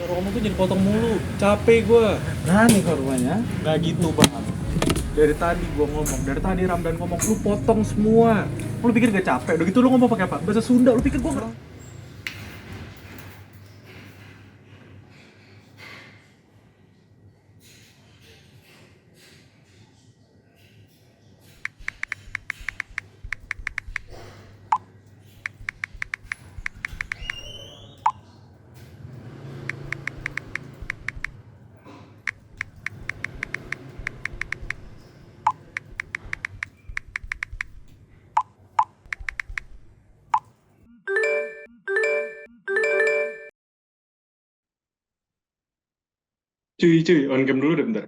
ngomong tuh jadi potong mulu, capek gue. Nah nih korbannya. Nggak gitu bang. Dari tadi gue ngomong, dari tadi Ramdan ngomong, lu potong semua. Lu pikir gak capek? Udah gitu lu ngomong pakai apa? Bahasa Sunda, lu pikir gue nggak? Cuy, on cam dulu deh bentar.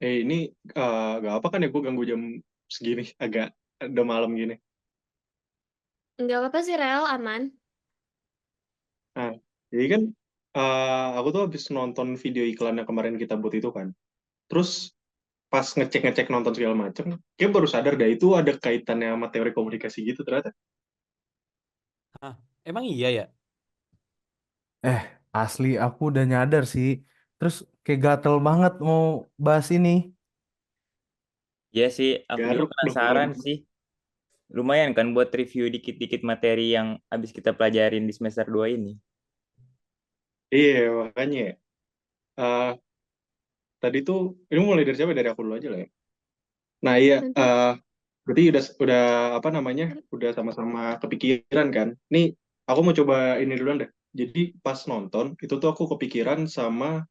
Ini gak apa kan ya gue ganggu jam segini, agak udah malam gini. Nggak apa-apa sih, Rel, aman. Nah, jadi kan aku tuh habis nonton video iklan yang kemarin kita buat itu kan. Terus pas ngecek-ngecek nonton segala macem, kayak baru sadar dah itu ada kaitannya sama teori komunikasi gitu ternyata. Hah, emang iya ya? Eh, asli aku udah nyadar sih. Terus kayak gatel banget mau bahas ini. Iya sih, aku juga Garuk dong kalau penasaran gitu. sih. Lumayan kan buat review dikit-dikit materi yang habis kita pelajarin di semester 2 ini. Iya, makanya ya. Eh, tadi tuh, ini mulai dari siapa? Dari aku dulu aja lah ya. Nah iya, Nanti. berarti udah apa namanya, udah sama-sama kepikiran kan. Nih, aku mau coba ini duluan deh. Jadi pas nonton, itu tuh aku kepikiran sama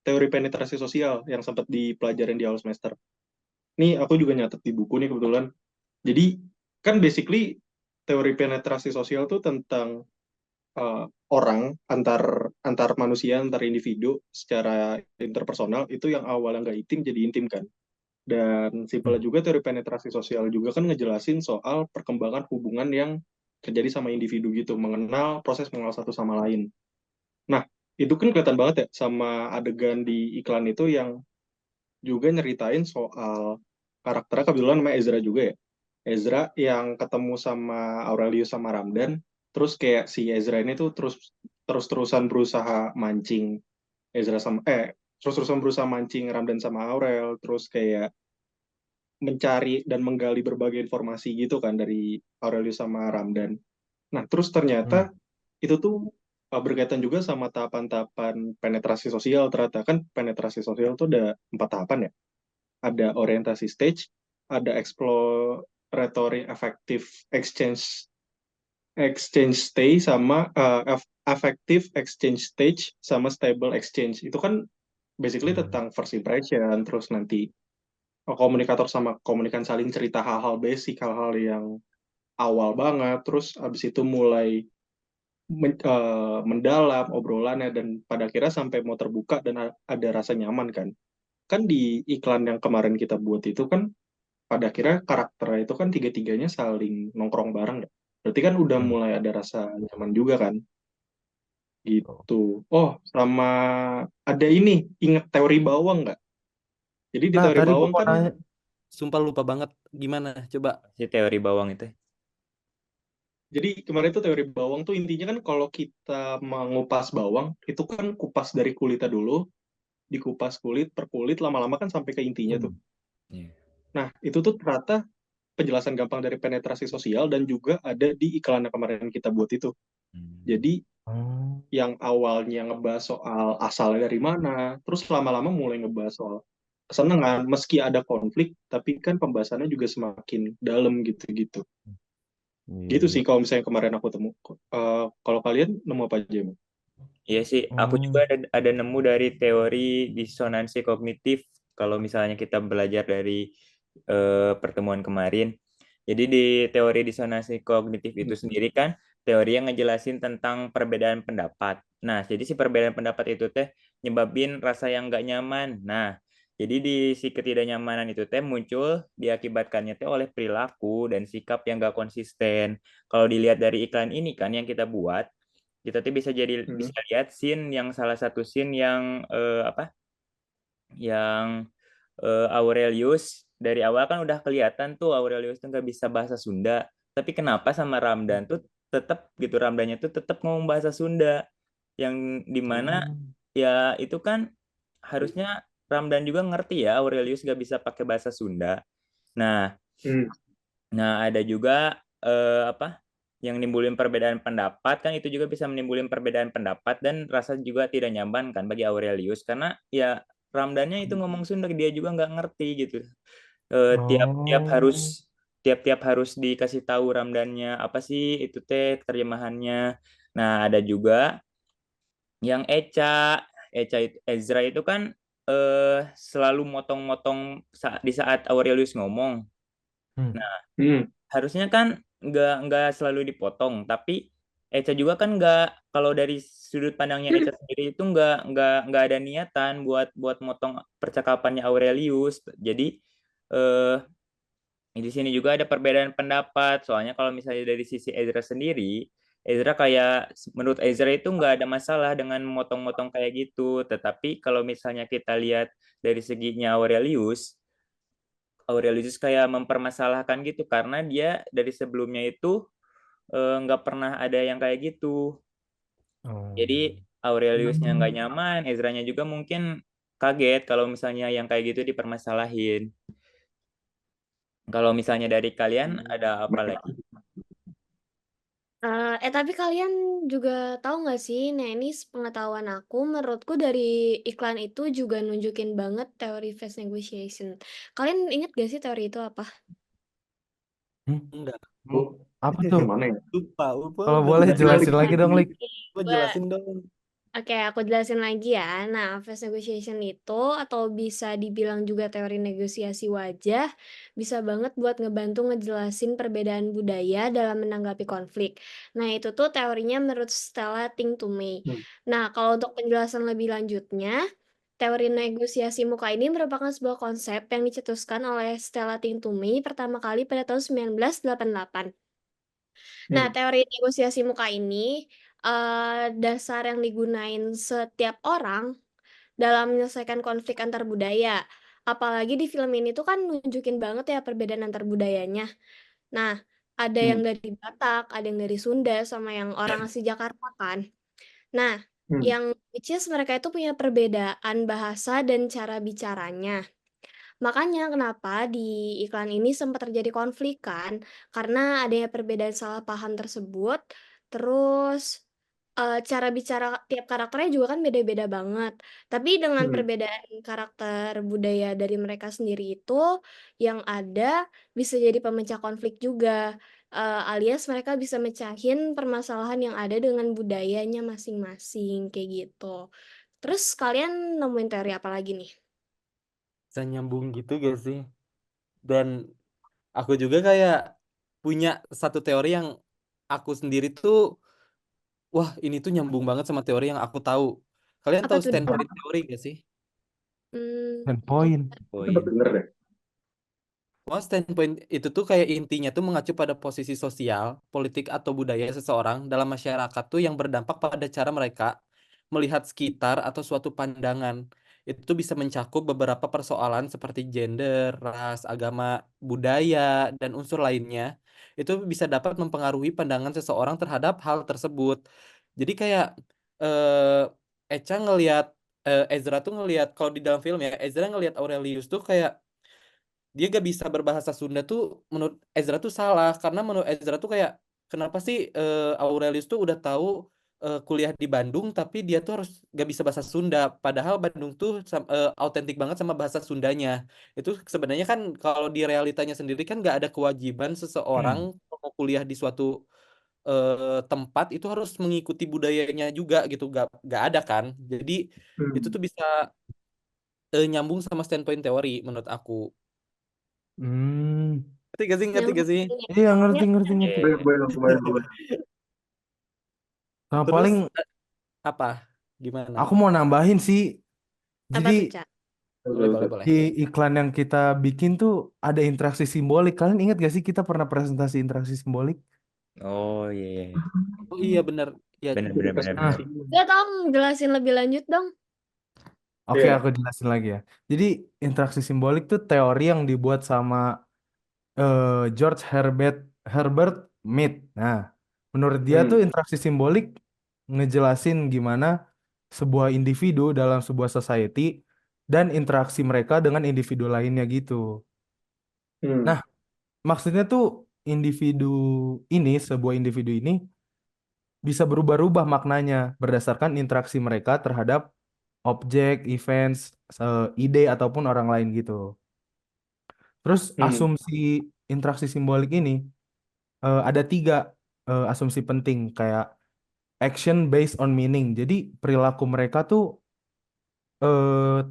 teori penetrasi sosial yang sempat dipelajarin di awal semester. Nih, aku juga nyatet di buku nih kebetulan. Jadi, kan basically teori penetrasi sosial tuh tentang eh, orang antar antar manusia, antar individu secara interpersonal itu yang awalnya nggak intim jadi intim kan. Dan simpel Hmm. juga teori penetrasi sosial juga kan ngejelasin soal perkembangan hubungan yang terjadi sama individu gitu, proses mengenal satu sama lain. Nah, itu kan kelihatan banget ya sama adegan di iklan itu yang juga nyeritain soal karakternya kebetulan namanya Ezra juga ya. Ezra yang ketemu sama Aurelius sama Ramdan, terus kayak si Ezra ini tuh terus-terusan berusaha mancing Ezra sama terus-terusan berusaha mancing Ramdan sama Aurel, terus kayak mencari dan menggali berbagai informasi gitu kan dari Aurelius sama Ramdan. Nah, terus Hmm. ternyata itu tuh berkaitan juga sama tahapan-tahapan penetrasi sosial. Ternyata kan penetrasi sosial tuh ada 4 tahapan ya. Ada orientasi stage, ada exploratory effective exchange exchange stay sama effective exchange stage sama stable exchange. Itu kan basically Hmm. tentang first impression, terus nanti komunikator sama komunikan saling cerita hal-hal basic, hal-hal yang awal banget, terus abis itu mulai mendalam obrolannya dan pada akhirnya sampai mau terbuka dan ada rasa nyaman kan. Kan di iklan yang kemarin kita buat itu kan pada akhirnya karakternya itu kan tiga-tiganya saling nongkrong bareng ya. Berarti kan udah Hmm. mulai ada rasa nyaman juga kan Tuh. gitu. Oh, sama ada ini, ingat teori bawang nggak? Jadi di Nah, teori tadi gue bawang mau kan, nanya. Sumpah lupa banget gimana coba si teori bawang itu. jadi kemarin tuh teori bawang tuh intinya kan kalau kita mengupas bawang, itu kan kupas dari kulitnya dulu, dikupas kulit per kulit, lama-lama kan sampai ke intinya tuh. Hmm. Iya. Nah, itu tuh ternyata penjelasan gampang dari penetrasi sosial dan juga ada di iklan yang kemarin kita buat itu. Hmm. Jadi Hmm. yang awalnya ngebahas soal asalnya dari mana, terus lama-lama mulai ngebahas soal kesenangan, meski ada konflik, tapi kan pembahasannya juga semakin dalam gitu-gitu. Iya, Gitu iya. sih kalau misalnya kemarin aku temu. Kalau kalian nemu apa aja, Emang? Iya sih, aku juga Hmm. ada nemu dari teori disonansi kognitif kalau misalnya kita belajar dari pertemuan kemarin. Jadi di teori disonansi kognitif itu sendiri kan teori yang ngejelasin tentang perbedaan pendapat. Nah, jadi si perbedaan pendapat itu teh nyebabin rasa yang nggak nyaman. Nah, jadi di si ketidaknyamanan itu teh muncul diakibatkannya teh oleh perilaku dan sikap yang nggak konsisten. Kalau dilihat dari iklan ini kan yang kita buat, kita tuh Hmm. bisa lihat scene yang salah satu scene yang apa yang Aurelius dari awal kan udah kelihatan tuh Aurelius tuh nggak bisa bahasa Sunda, Tapi kenapa sama Ramdan tuh tetap gitu, Ramdannya tuh tetap ngomong bahasa Sunda, yang dimana Hmm. ya itu kan harusnya Ramdan juga ngerti ya, Aurelius gak bisa pakai bahasa Sunda. Nah, Hmm. ada juga apa yang nimbulin perbedaan pendapat, kan itu juga bisa menimbulin perbedaan pendapat dan rasa juga tidak nyaman kan bagi Aurelius, karena ya Ramdannya itu ngomong Sunda, dia juga nggak ngerti gitu. Tiap-tiap Oh. harus dikasih tahu Ramdannya apa sih itu teh terjemahannya. Nah, ada juga yang Ezra itu kan selalu motong-motong di saat Aurelius ngomong. Hmm. Nah, Hmm. harusnya kan nggak selalu dipotong, tapi Eca juga kan nggak, kalau dari sudut pandangnya Eca sendiri itu nggak ada niatan buat buat motong percakapannya Aurelius. Jadi eh di sini juga ada perbedaan pendapat. Soalnya kalau misalnya dari sisi Ezra sendiri, Ezra kayak menurut Ezra itu nggak ada masalah dengan motong-motong kayak gitu. Tetapi kalau misalnya kita lihat dari seginya Aurelius kayak mempermasalahkan gitu karena dia dari sebelumnya itu nggak pernah ada yang kayak gitu. Oh. Jadi Aureliusnya nggak nyaman, Ezranya juga mungkin kaget kalau misalnya yang kayak gitu dipermasalahin. Kalau misalnya dari kalian ada apa lagi? Tapi kalian juga tahu nggak sih? Nah, ini pengetahuan aku, menurutku dari iklan itu juga nunjukin banget teori fast negotiation. Kalian inget gak sih teori itu apa? Hmm? Enggak. Oh, Apa tuh? yang mana ya? Lupa Kalau udah boleh jelasin jelasin lagi. lagi dong, Lik. Coba Gua jelasin dong. Oke, aku jelasin lagi ya. Nah, fast negotiation itu atau bisa dibilang juga teori negosiasi wajah, bisa banget buat ngebantu ngejelasin perbedaan budaya dalam menanggapi konflik. Nah, itu tuh teorinya menurut Stella Tingtumei. Hmm. Nah, kalau untuk penjelasan lebih lanjutnya, teori negosiasi muka ini merupakan sebuah konsep yang dicetuskan oleh Stella Tingtumei pertama kali pada tahun 1988. Nah, Hmm. teori negosiasi muka ini dasar yang digunain setiap orang dalam menyelesaikan konflik antar budaya. Apalagi di film ini tuh kan nunjukin banget ya perbedaan antar budayanya. Nah, ada yang Hmm. dari Batak, ada yang dari Sunda, sama yang orang asli Jakarta kan. Nah, Hmm. yang which is mereka itu punya perbedaan bahasa dan cara bicaranya. Makanya kenapa di iklan ini sempat terjadi konflik kan, karena adanya perbedaan salah paham tersebut, terus cara bicara tiap karakternya juga kan beda-beda banget. Tapi dengan Hmm. perbedaan karakter budaya dari mereka sendiri itu, yang ada bisa jadi pemecah konflik juga, alias mereka bisa mecahin permasalahan yang ada dengan budayanya masing-masing, kayak gitu. Terus kalian nemuin teori apa lagi nih? Bisa nyambung gitu gak sih? Dan aku juga kayak punya satu teori yang aku sendiri tuh, wah ini tuh nyambung banget sama teori yang aku tahu. Kalian Apa tahu tuh? standpoint teori gak sih? Hmm, Dan poin. Sempat Poin. denger deh. Wah, standpoint itu tuh kayak intinya tuh mengacu pada posisi sosial, politik atau budaya seseorang dalam masyarakat tuh yang berdampak pada cara mereka melihat sekitar atau suatu pandangan. Itu tuh bisa mencakup beberapa persoalan seperti gender, ras, agama, budaya, dan unsur lainnya. Itu bisa dapat mempengaruhi pandangan seseorang terhadap hal tersebut. Jadi kayak Echa ngelihat Ezra tuh ngelihat kalau di dalam film ya, Ezra ngelihat Aurelius tuh kayak dia gak bisa berbahasa Sunda tuh menurut Ezra tuh salah karena menurut Ezra tuh kayak kenapa sih Aurelius tuh udah tahu kuliah di Bandung tapi dia tuh harus gak bisa bahasa Sunda padahal Bandung tuh autentik banget sama bahasa Sundanya. Itu sebenarnya kan kalau di realitanya sendiri kan gak ada kewajiban seseorang Hmm. mau kuliah di suatu tempat itu harus mengikuti budayanya juga gitu, gak ada kan. Jadi itu Hmm. tuh bisa nyambung sama standpoint teori menurut aku. Hmm. Ngerti gak sih? Ngerti yang gak sih? Iya, ngerti, ya, ngerti, ngerti. Bayang, bayang, bayang, bayang. Nah, Terus paling apa? Gimana? aku mau nambahin sih. apa Jadi tuh, Cak? Boleh, boleh, boleh. di iklan yang kita bikin tuh ada interaksi simbolik. Kalian ingat gak sih kita pernah presentasi interaksi simbolik? Oh iya, iya, iya. Oh iya benar. Ya, Benar, Jadi benar, pas benar, Nah, benar. Gak tau, jelasin lebih lanjut dong. oke, Iya. aku jelasin lagi ya. Jadi interaksi simbolik tuh teori yang dibuat sama George Herbert Herbert Mead. Nah, menurut dia tuh Hmm. interaksi simbolik ngejelasin gimana sebuah individu dalam sebuah society dan interaksi mereka dengan individu lainnya gitu. Hmm. Nah, maksudnya tuh sebuah individu ini bisa berubah-ubah maknanya berdasarkan interaksi mereka terhadap objek, events, ide ataupun orang lain gitu. Terus Hmm. asumsi interaksi simbolik ini ada 3 asumsi penting kayak action based on meaning. Jadi perilaku mereka tuh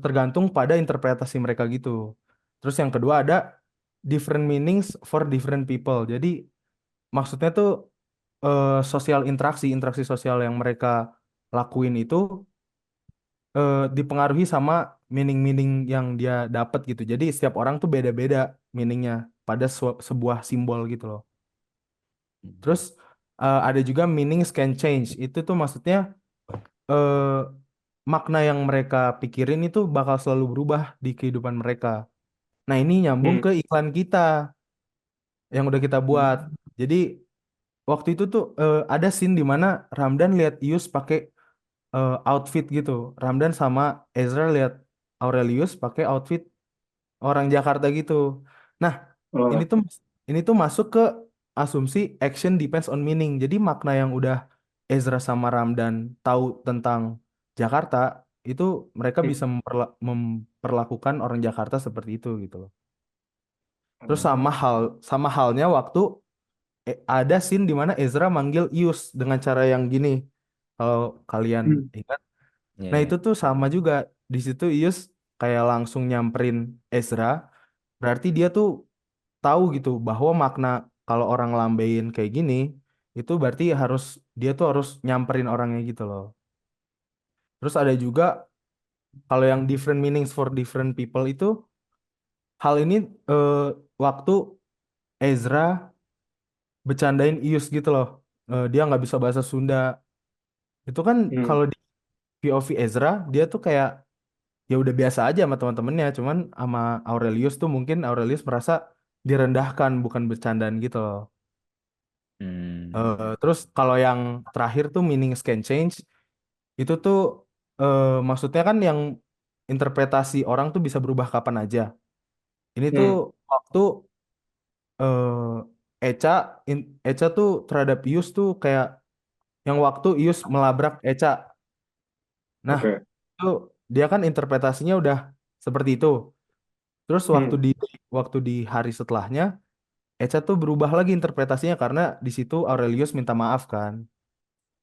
tergantung pada interpretasi mereka gitu. Terus yang kedua ada different meanings for different people. Jadi maksudnya tuh sosial interaksi sosial yang mereka lakuin itu dipengaruhi sama meaning-meaning yang dia dapat gitu. Jadi setiap orang tuh beda-beda meaningnya pada sebuah simbol gitu loh. Terus ada juga meanings can change. Itu tuh maksudnya eh, makna yang mereka pikirin itu bakal selalu berubah di kehidupan mereka. Nah, ini nyambung Hmm. ke iklan kita yang udah kita buat. Jadi waktu itu tuh ada scene di mana Ramdan lihat Ius pakai outfit gitu. Ramdan sama Ezra lihat Aurelius pakai outfit orang Jakarta gitu. Nah, ini Oh. tuh ini tuh masuk ke asumsi action depends on meaning. Jadi makna yang udah Ezra sama Ramdan tahu tentang Jakarta itu mereka Hmm. bisa memperlakukan orang Jakarta seperti itu gitu loh. Terus Oh. sama halnya waktu ada scene di mana Ezra manggil Ius dengan cara yang gini. Kalau kalian Hmm. ingat. Ya, Nah, ya. itu tuh sama juga. Di situ Ius kayak langsung nyamperin Ezra. Berarti dia tuh tahu gitu bahwa makna kalau orang lambein kayak gini itu berarti dia tuh harus nyamperin orangnya gitu loh. Terus ada juga kalau yang different meanings for different people itu hal ini waktu Ezra bercandain Ius gitu loh. Dia nggak bisa bahasa Sunda. Itu kan Hmm. kalau di POV Ezra dia tuh kayak ya udah biasa aja sama teman-temannya, cuman sama Aurelius tuh mungkin Aurelius merasa direndahkan bukan bercandaan gitu loh. Hmm. Terus kalau yang terakhir tuh meaning can change itu tuh maksudnya kan yang interpretasi orang tuh bisa berubah kapan aja. Ini tuh Hmm. waktu Echa Echa tuh terhadap Ius tuh kayak yang waktu Ius melabrak Echa. Nah, Oke. itu dia kan interpretasinya udah seperti itu. Terus Hmm. waktu di hari setelahnya Echa tuh berubah lagi interpretasinya karena di situ Aurelius minta maaf kan.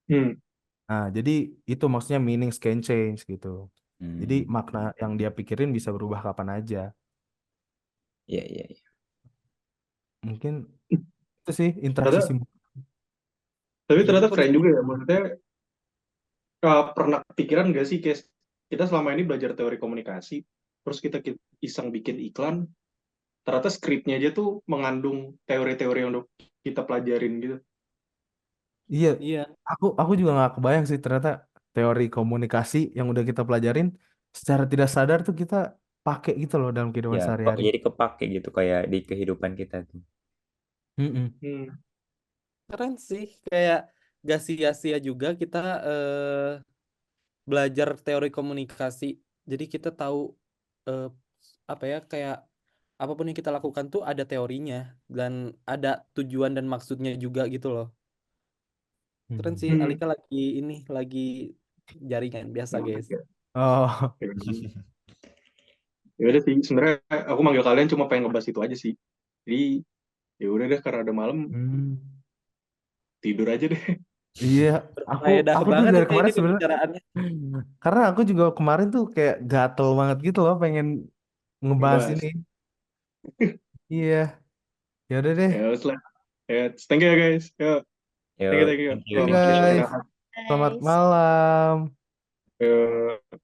Hmm. Nah, jadi itu maksudnya meanings can change gitu. Jadi Hmm. makna yang dia pikirin bisa berubah kapan aja. Ya, ya, ya. Mungkin itu sih interaksi Ternyata, simbol. tapi Iya, ternyata aku keren juga setuju. ya. Maksudnya pernah kepikiran nggak sih, Kes? Kita selama ini belajar teori komunikasi, terus kita iseng bikin iklan, ternyata skripnya aja tuh mengandung teori-teori yang udah kita pelajarin gitu. Iya, Iya. aku juga nggak kebayang sih ternyata teori komunikasi yang udah kita pelajarin secara tidak sadar tuh kita pakai gitu loh dalam kehidupan Ya, kok sehari-hari. jadi kepake gitu kayak di kehidupan kita tuh. Mm-mm. Hmm. Keren sih. Kayak gak sia-sia juga kita belajar teori komunikasi. Jadi kita tahu eh, apa ya, kayak apapun yang kita lakukan tuh ada teorinya dan ada tujuan dan maksudnya juga gitu loh. Keren Hmm. sih. Hmm. Alika lagi jaringan biasa guys. Oh, Ya udah sih, sebenarnya aku manggil kalian cuma pengen ngebahas itu aja sih. Jadi ya udah deh, karena ada malam, hmm. tidur aja deh. Iya, aku Berfaedah aku tuh banget dari ini kemarin sebenarnya pembicaraannya. karena aku juga kemarin tuh kayak gatel banget gitu loh pengen ngebahas Ngebahas. ini. Iya, ya udah deh. Ya wes lah. Ya, thank you ya guys. Ya, Yo, thank you. thank you, Oke Selamat thank you. guys, beristirahat. selamat Guys. malam. Ya.